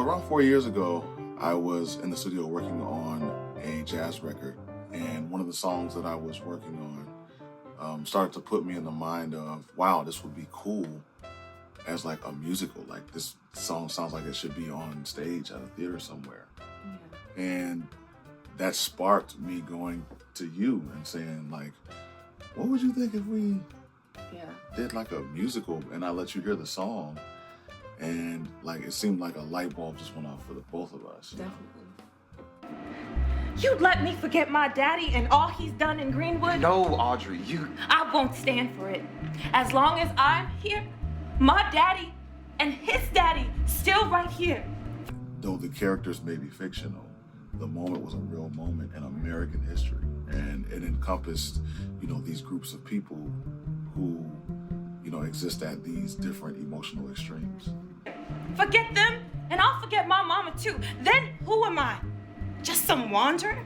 around 4 years ago, I was in the studio working on a jazz record, and one of the songs that I was working on started to put me in the mind of, wow, this would be cool as like a musical. Like, this song sounds like it should be on stage at a theater somewhere. Yeah. And that sparked me going to you and saying, like, what would you think if we did like a musical and I let you hear the song? And like, it seemed like a light bulb just went off for the both of us. Definitely. You'd let me forget my daddy and all he's done in Greenwood? No, Audrey, I won't stand for it. As long as I'm here, my daddy and his daddy still right here. Though the characters may be fictional, the moment was a real moment in American history. And it encompassed, these groups of people who, exist at these different emotional extremes. Forget them, and I'll forget my mama too. Then who am I? Just some wanderer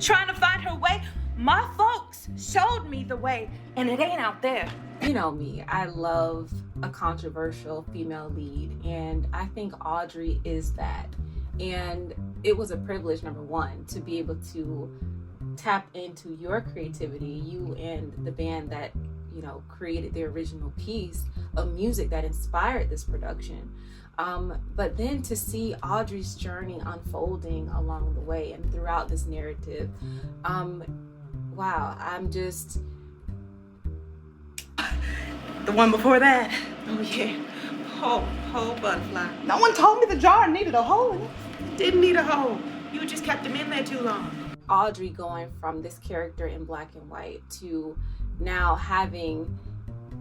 trying to find her way? My folks showed me the way, and it ain't out there. You know me, I love a controversial female lead, and I think Audrey is that. And it was a privilege, number one, to be able to tap into your creativity, you and the band that created the original piece of music that inspired this production. But then to see Audrey's journey unfolding along the way and throughout this narrative, wow, I'm just... The one before that? Oh yeah, whole butterfly. No one told me the jar needed a hole in it. Didn't need a hole. You just kept him in there too long. Audrey going from this character in black and white to now having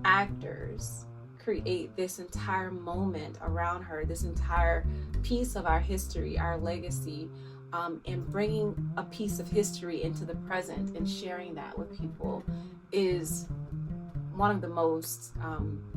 actors create this entire moment around her, this entire piece of our history, our legacy, and bringing a piece of history into the present and sharing that with people is one of the most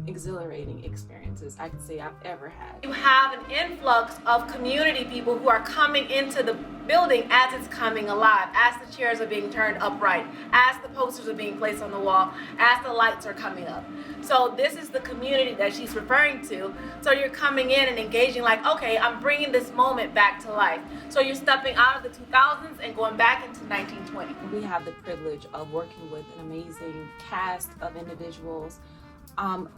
exhilarating experiences I could say I've ever had. You have an influx of community people who are coming into the building as it's coming alive, as the chairs are being turned upright, as the posters are being placed on the wall, as the lights are coming up. So this is the community that she's referring to. So you're coming in and engaging like, okay, I'm bringing this moment back to life. So you're stepping out of the 2000s and going back into 1920. We have the privilege of working with an amazing cast of individuals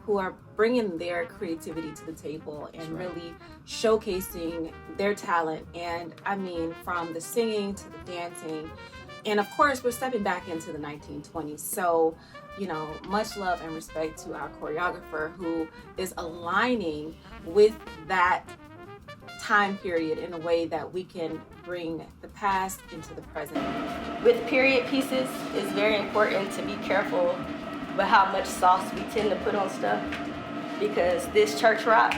who are bringing their creativity to the table and really showcasing their talent. And I mean, from the singing to the dancing. And of course, we're stepping back into the 1920s. So, much love and respect to our choreographer who is aligning with that time period in a way that we can bring the past into the present. With period pieces, it's very important to be careful with how much sauce we tend to put on stuff, because this church rock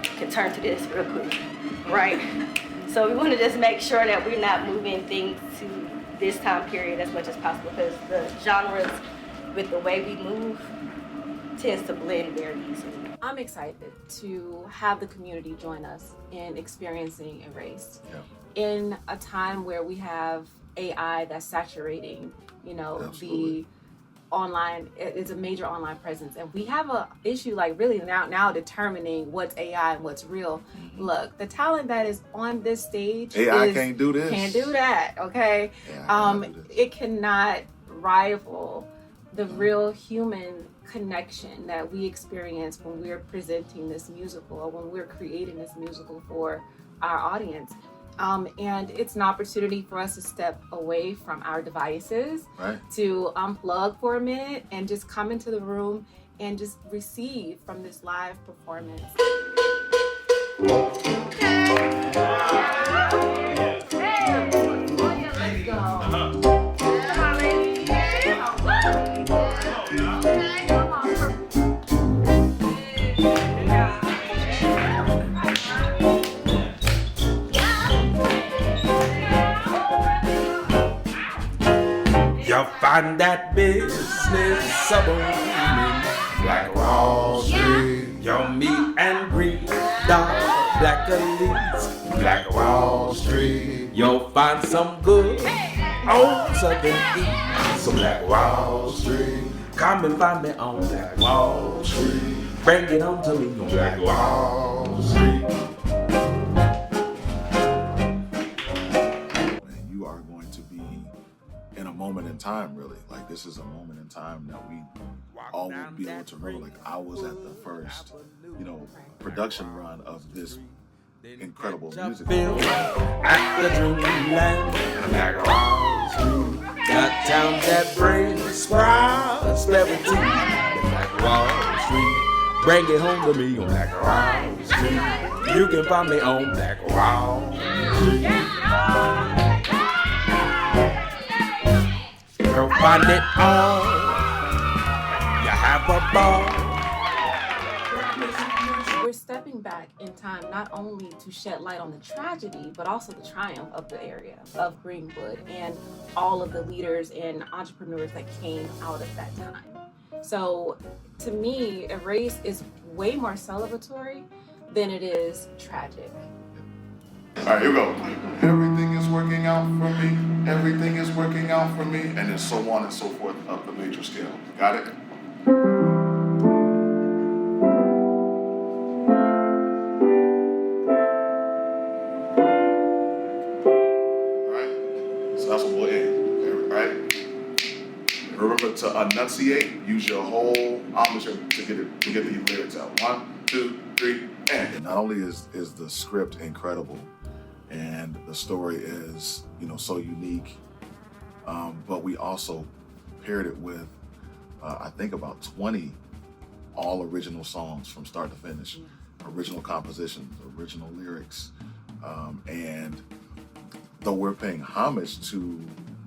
can turn to this real quick, right? So we want to just make sure that we're not moving things to this time period as much as possible, because the genres with the way we move tends to blend very easily. I'm excited to have the community join us in experiencing Erased. In a time where we have AI that's saturating, the online, it's a major online presence, and we have a issue like really now determining what's AI and what's real. Look, the talent that is on this stage, AI can't do this, can't do that, okay? It cannot rival the real human connection that we experience when we're presenting this musical or when we're creating this musical for our audience. And it's an opportunity for us to step away from our devices, to unplug for a minute and just come into the room and just receive from this live performance. Let's go. You'll find that business a booming like Wall Street. You'll meet and greet the black elites like Wall Street. You'll find some good on Southern East, so Black Wall Street. Come and find me on Black Wall Street. Bring it on to me on Black Wall Street. in time, really. Like, this is a moment in time that we all will be able to remember. Like, I was at the first, production run of this incredible music. At the dreamland, Black Wall Street. Got towns that bring prosperity. Black Wall Street. Bring it home to me on Black Wall Street. You can find me on Black Wall Street. You'll find it all. You have a ball. We're stepping back in time not only to shed light on the tragedy, but also the triumph of the area of Greenwood and all of the leaders and entrepreneurs that came out of that time. So to me, Erase is way more celebratory than it is tragic. All right, here we go. Everything is working out for me. Everything is working out for me. And then so on and so forth up the major scale. Got it? That's what we'll end, right? Remember to enunciate, use your whole embouchure to get the lyrics out. 1, 2, 3, and not only is the script incredible and the story is, so unique, but we also paired it with, I think about 20 all original songs from start to finish, original compositions, original lyrics, and though we're paying homage to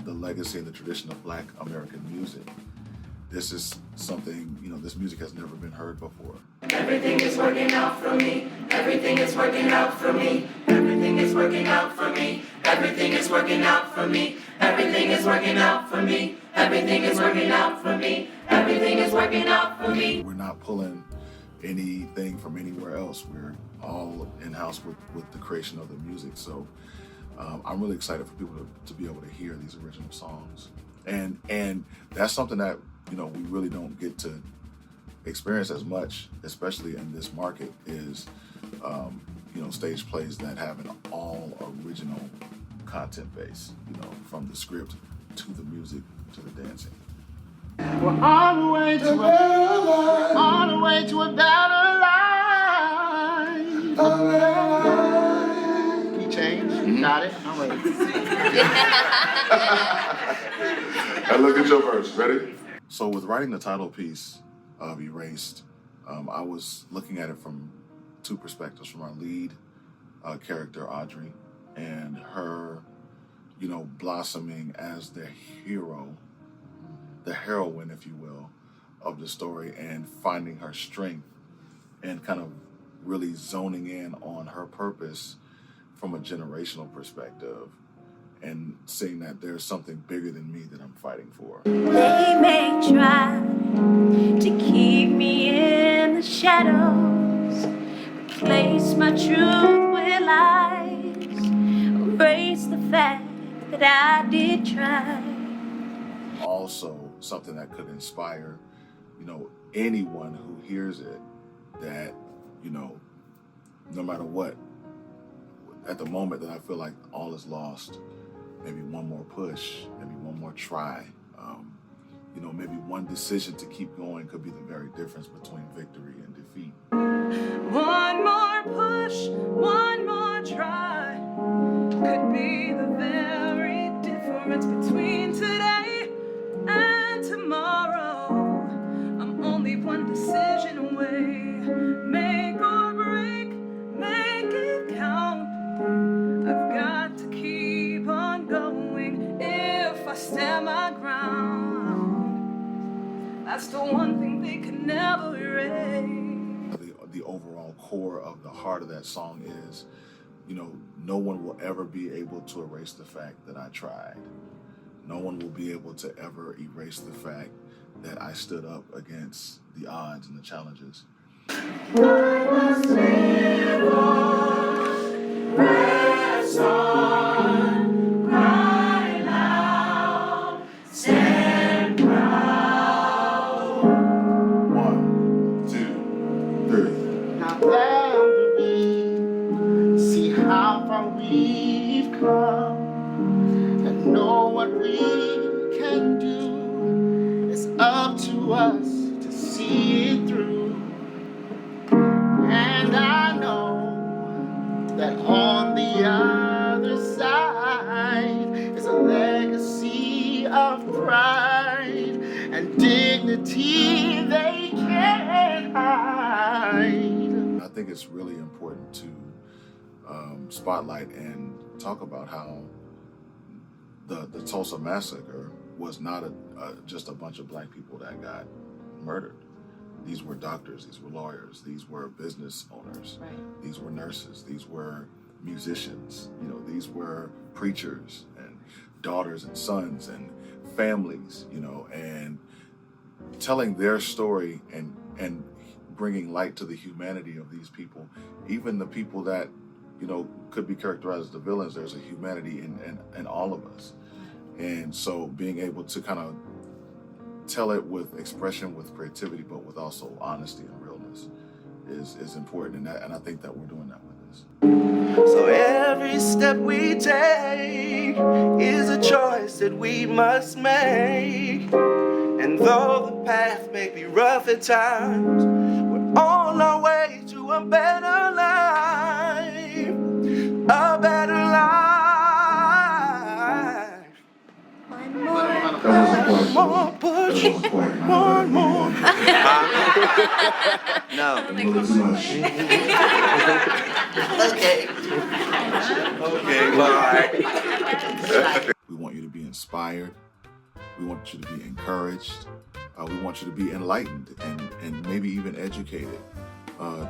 the legacy and the tradition of Black American music, this is something, this music has never been heard before. Everything is working out for me. Everything is working out for me. Everything is working out for me. Everything is working out for me. Everything is working out for me. Everything is working out for me. Everything is working out for me. We're not pulling anything from anywhere else. We're all in-house with the creation of the music. So I'm really excited for people to be able to hear these original songs. And that's something that, we really don't get to experience as much, especially in this market, is, stage plays that have an all original content base, from the script to the music to the dancing. We're on the way to a better life. Key change. Got it? I'm ready. Now look at your verse. Ready? So with writing the title piece of Erased, I was looking at it from two perspectives, from our lead character, Audrey, and her, blossoming as the hero, the heroine, if you will, of the story, and finding her strength and kind of really zoning in on her purpose from a generational perspective and seeing that there's something bigger than me that I'm fighting for. They may try to keep me in the shadows, replace my truth with lies, erase the fact that I did try. Also, something that could inspire, anyone who hears it, that, no matter what, at the moment that I feel like all is lost, maybe one more push, maybe one more try, maybe one decision to keep going could be the very difference between victory and defeat. One more push, one more try, could be the very difference between today and tomorrow. I'm only one decision away. Make or break, make it count. I've got to keep on going if I stand my ground. That's the one thing they can never erase. The overall core of the heart of that song is, no one will ever be able to erase the fact that I tried. No one will be able to ever erase the fact that I stood up against the odds and the challenges. Press on, cry loud, stand proud. 1, 2, 3. Now down to be, see how far we've come, and know what we can do. to us to see it through. And I know that on the other side is a legacy of pride and dignity they can't hide. I think it's really important to spotlight and talk about how the Tulsa massacre was not just a bunch of black people that got murdered. These were doctors, these were lawyers, these were business owners, Right. these were nurses, these were musicians, these were preachers and daughters and sons and families, and telling their story and bringing light to the humanity of these people, even the people that could be characterized as the villains. There's a humanity in all of us, and so being able to kind of tell it with expression, with creativity, but with also honesty and realness is important, and I think that we're doing that with this. So every step we take is a choice that we must make. And though the path may be rough at times, we're on our way to a better life. A better life. One more push. One more. No. Okay. Okay, bye. We want you to be inspired. We want you to be encouraged. We want you to be enlightened and maybe even educated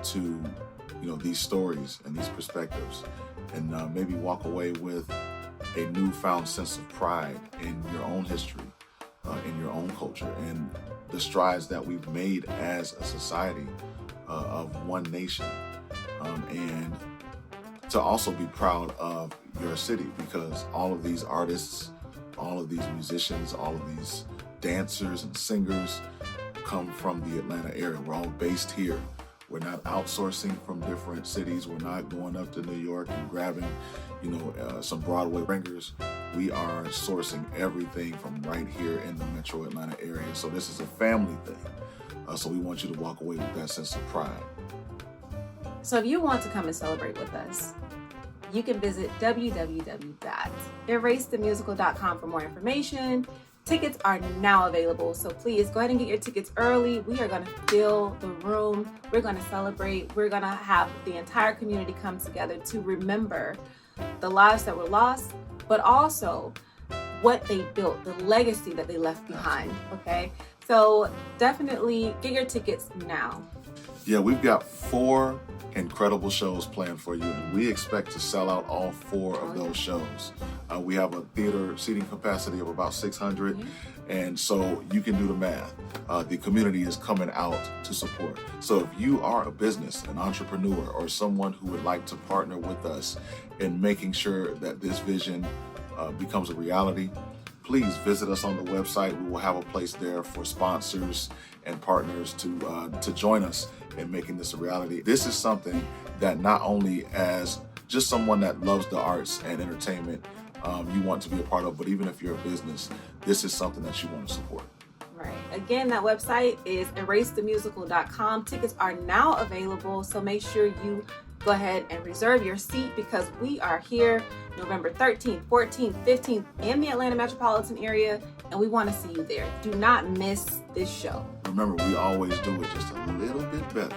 to these stories and these perspectives, and maybe walk away with a newfound sense of pride in your own history, in your own culture, and the strides that we've made as a society of one nation, and to also be proud of your city, because all of these artists, all of these musicians, all of these dancers and singers come from the Atlanta area. We're all based here. We're not outsourcing from different cities. We're not going up to New York and grabbing, some Broadway ringers. We are sourcing everything from right here in the metro Atlanta area. So this is a family thing. So we want you to walk away with that sense of pride. So if you want to come and celebrate with us, you can visit www.erasethemusical.com for more information. Tickets are now available, so please go ahead and get your tickets early. We are going to fill the room. We're going to celebrate. We're going to have the entire community come together to remember the lives that were lost, but also what they built, the legacy that they left behind, okay? So definitely get your tickets now. Yeah, we've got 4 incredible shows planned for you, and we expect to sell out all 4 of those shows. We have a theater seating capacity of about 600, and so you can do the math. The community is coming out to support. So if you are a business, an entrepreneur, or someone who would like to partner with us in making sure that this vision becomes a reality, please visit us on the website. We will have a place there for sponsors and partners to join us in making this a reality. This is something that not only as just someone that loves the arts and entertainment, you want to be a part of, but even if you're a business, this is something that you want to support. Right. Again, that website is erasethemusical.com. Tickets are now available, so make sure you go ahead and reserve your seat, because we are here November 13th, 14th, 15th in the Atlanta metropolitan area, and we want to see you there. Do not miss this show. Remember, we always do it just a little bit better.